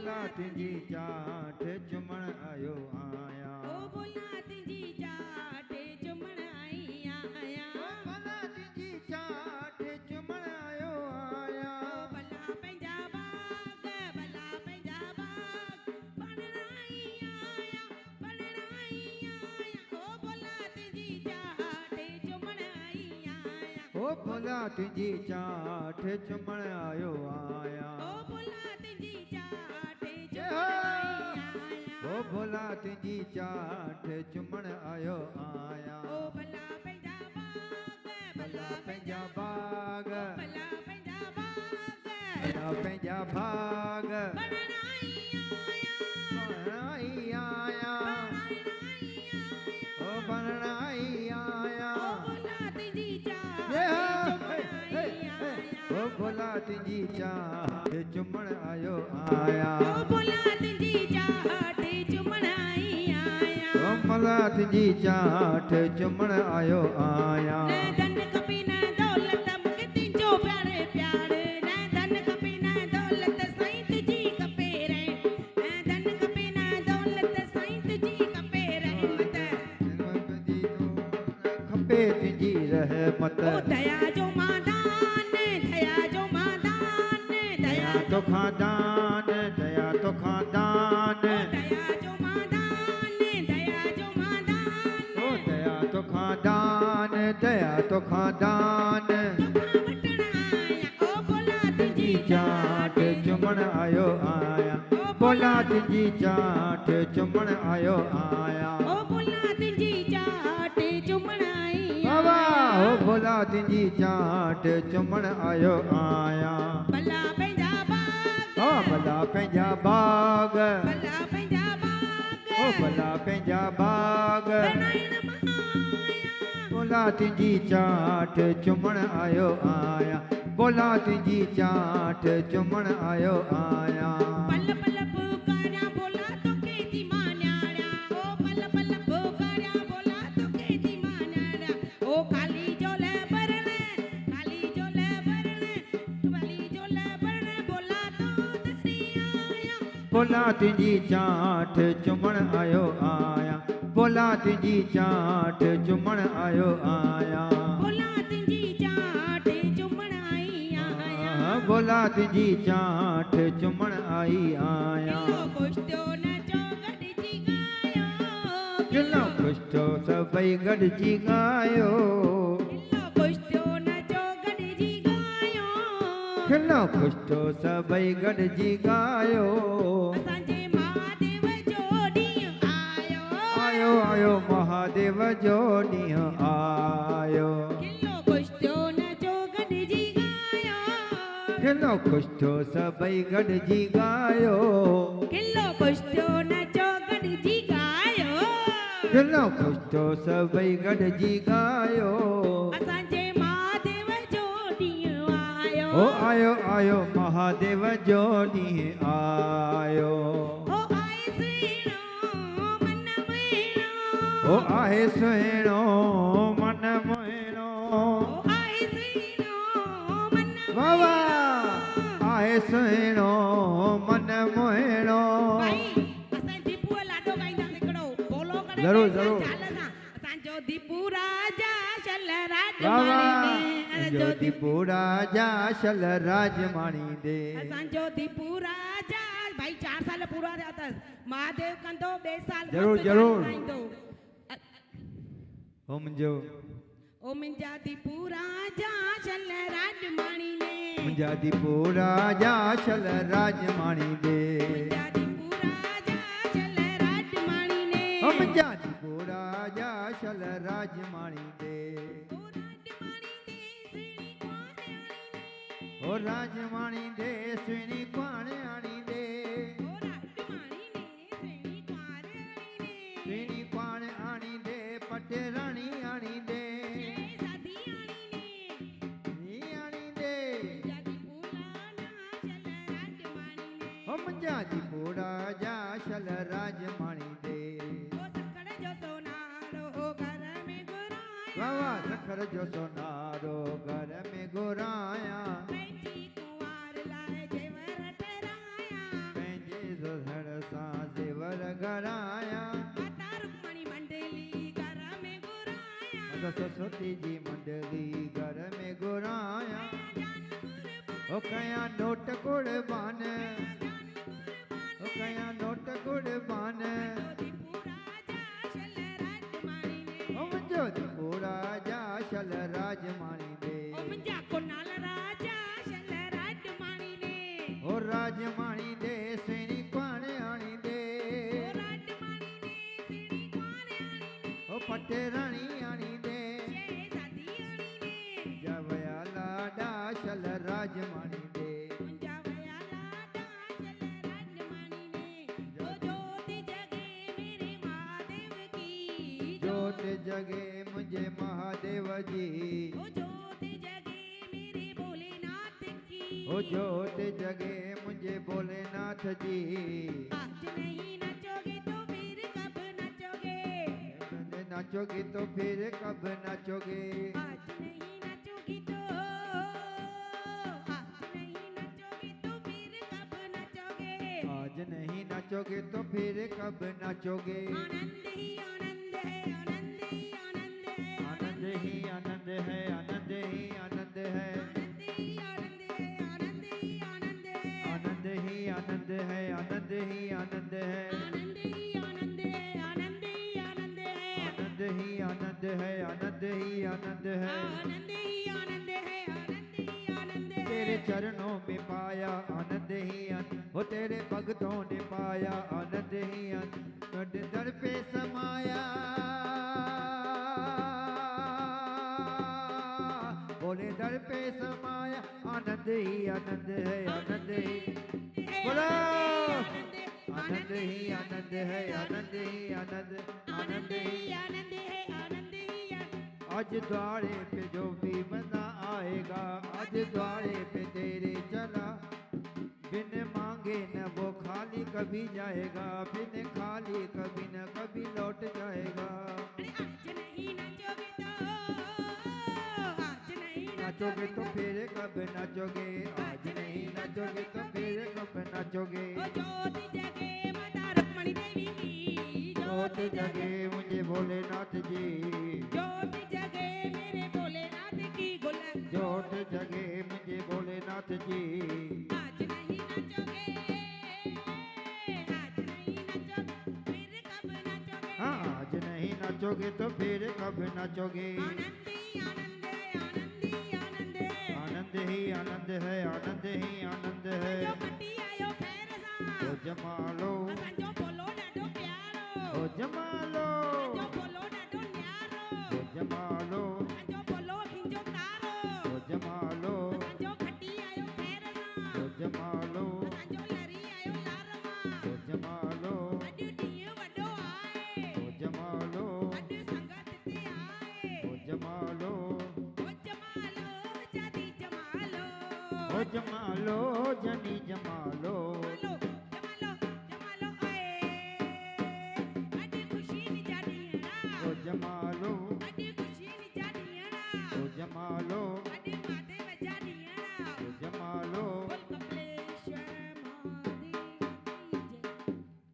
भोला तुंहिंजी चाट चुमण आयो आहियां ओ भोला तुंहिंजी चाट चुमण आई आहियां भोला तुंहिंजी चाट चुमण आयो आहियां भला पंहिंजा बाग बनण आई आहियां ओ भोला तुंहिंजी चाट चुमण आई आहियां ओ भोला तुंहिंजी चाट चुमण आयो आहियां ओ भोला तुंहिंजी चाट जय चुमण हो। आई आहियां ओ भोला तुंहिंजी चाट चुमण आयो आहियां ओ भला पंहिंजा भला पंहिंजा बाग भला पंहिंजा बाग भला पंहिंजा बाग बनण आई आहियां ओ बनण आई आहियां ओ भोला तुंहिंजी चाट जय हो। चुमण आई आहियां ओ भोला तुंहिंजी चाट चुमण आयो आहियां ओ भोला तुंहिंजी चाट चुमण आई आहियां ओ भोला तुंहिंजी चाट चुमण आयो आहियां न धन खपे न दौलत मूंखे तुंहिंजो प्यारे प्यार न धन खपे न दौलत साईं तुंहिंजी खपे रहमत न धन खपे न दौलत साईं तुंहिंजी खपे रहमत खपे तुंहिंजी रहमत ओ दया जो मादान दया जो मादान दया तो खादान दया तो खादान दया जो मादान दया जो मादान ओ दया तो खादान दया तो खादान वटण आया ओ भोला तुंहिंजी चाट चुमण आयो आहियां भोला तुंहिंजी चाट चुमण आयो आहियां ओ भोला तुंहिंजी चाट चुमण आई बाबा ओ भोला तुंहिंजी चाट चुमण आयो आहियां भला पंहिंजा बाग ओ भला पंहिंजा बाग भला पंहिंजा बाग ओ भला पंहिंजा बाग बनाइण मां आया भोला तुंहिंजी चाट चुमण आयो आहियां भोला तुंहिंजी चाट चुमण आयो आहियां पल पल पुकारियां भोला तोखे थी मां न्याणियां ओ पल पल पुकारियां भोला तोखे थी मां न्याणियां ओ खाली झोले भरण भोला तो दरी आया भोला तुंहिंजी चाट चुमण आयो आहियां भोला तुंहिंजी चाट चुमण आयो आहियां भोला तुंहिंजी चाट चुमण आई आहियां भोला तुंहिंजी चाट चुमण आई आहियां किलो ख़ुशि थियो नचो गॾिजी ॻायो किलो ख़ुशि थियो सभई गॾिजी ॻायो किलो ख़ुशि थियो नचो गॾिजी ॻायो किलो ख़ुशि थियो सभई गॾिजी ॻायो असांजे महादेव जो ॾींहुं आयो आयो आयो महादेव जो ॾींहुं आयो किलो ख़ुशि थियो नचो गॾिजी ॻायो किलो ख़ुशि थियो सभई गॾिजी ॻायो किलो ख़ुशि थियो नचो गॾिजी ॻायो किलो ख़ुशि थियो सभई गॾिजी ॻायो असांजे महादेव जो ॾींहुं आयो ओ आयो आयो महादेव जो ॾींहुं आयो ओ आए सुहिणो मन मोहिणो ओ आहे सुहिणो मन मोहिणो ओ आए सुहिणो मन बाबा आहे सुहिणो मन मोहिणो भाई असां दीपू लाॾो ॻाईंदा हिकिड़ो बोलो करे ज़रूरु, ॻाईंदा ज़रूरु। चाल सां असांजो दीपू राजा शल राज बाबा माणी जो दीपू राजा शल राजमाणी दे असांजो दीपू राजा भाई 4 साल पूरा थिया अथसि महादेव कंदो 2 साल ज़रूरु, मस्तु ज़रूरु। गानो ॻाईंदो। हो मुंहिंजो ओ मुंहिंजा दीपू राजा शल राजमाणी ने मुंहिंजा दीपू राजा शल राजमाणी दे मुंहिंजा दीपू राजा शल राजमाणी ने हो मुंहिंजा दीपू राजा शल राजमाणी दे ओ राजमाणी हो राजमाणी दे सुहिणी कुंवारियाणी ने दे सुहिणी कुआणियाणी दे ओ राजमाणी ने सुहिणी कुंवारियाणी ने सुहिणी कुआणियाणी दे पटेराणी आणी दे साधियाणी ने नी आणी दे मुंहिंजा दीपू राजा शल राजमाणी ने हो मुंहिंजा दीपू राजा शल राजमाणी दे ओ सखड़ जो सोनारो घर में घुराया वाह सखर जो सोनारो घर में घुराया पंहिंजी कुंवार लाइ जेवर ठहिराया पंहिंजे सरस्वती जी मंडली घर में घुराया जान कुर्बान ओ कया नोट कुर्बान जान कुर्बान ओ कया नोट कुर्बान जोधपुर राजा शल राजमानी ने ओ जोधपुरा जा शल राजमानी दे ओ मुंजा कोनाल राजा शल राजमानी ने ओ राजमानी दे सेनी पाण आणी दे ओ राजमानी ने सीढ़ी कोने आनी ने ओ पटे राणी आणी दे शहजादी आनी ने जवया लाडा शल राजमानी दे मुंजा वया लाडा शल राजमानी ने ओ ज्योति जगे मेरे महादेव की जोत जगे मुझे महादेव जी ओ ज्योति जगे मेरे भोलेनाथ की ओ जोत जगे मुझे भोलेनाथ जी आज नहीं नचोगे तो फिर कब नचोगे नाचोगे तो फिर कब नाचोगे आज नहीं नचोगी तो आज नहीं नचोगे तो फिर कब नचोगे आज नहीं नाचोगे तो फिर कब नाचोगे आनंद ही आनंद है आनंद ही आनंद है आनंद ही आनंद है आनंद ही आनंद है आनंद ही आनंद है आनंद ही आनंद है आनंद ही आनंद है आनंद ही आनंद है आनंद ही आनंद है आनंद ही आनंद है आनंद ही आनंद है आनंद ही आनंद है आनंद ही आनंद है आनंद ही आनंद है तेरे चरणों में पाया आनंद ही आनंद वो तेरे भक्तों ने पाया आनंद ही आनंद दर पे समाया बोले दर पे समाया आनंद ही आनंद है आनंद ही बोलो आनंद ही आनंद है आनंद ही आनंद आनंद ही आनंद है आनंद ही आनंद आज द्वारे पे जो भी बंदा आएगा आज द्वारे पे तेरे चला बिन मांगे न वो खाली कभी जाएगा बिन खाली कभी न कभी लौट जाएगा अरे आज नहीं नचोगे तो आज नहीं नाचोगे तो फिर कब नाचोगे आज नहीं नाचोगे तो फिर कब नाचोगे ओ ज्योति जगे माता रुक्मणी देवी की जोत जगे मुझे भोलेनाथ जी ज्योति जगे मेरे भोलेनाथ की गोला जोत जगे मुझे भोलेनाथ जी आज नहीं नचोगे आज नहीं नचोगे फिर कब नचोगे हाँ आज नहीं नाचोगे तो फिर कब नाचोगे आनंद ही आनंद है आनंद ही आनंद है आनंद ही आनंद है आनंद ही आनंद है जो मटी आयो खैर सा ओ जमा लो असांजो बोलो ॾाढो प्यारो ओ जमा लो असांजो बोलो ॾाढो न्यारो ओ जमा लो असांजो बोलो खिंजो तारो ओ जमा लो असांजो खटी आयो खैर सा ओ जमा लो असांजो लरी आयो लार मां ओ जमा लो अॼु ॾींहुं वॾो आहे ओ जमा लो अॼु संगत ते आहे ओ जमा लो ओ जमालो जदी जमालो ओ जमा लो जनी जमा लो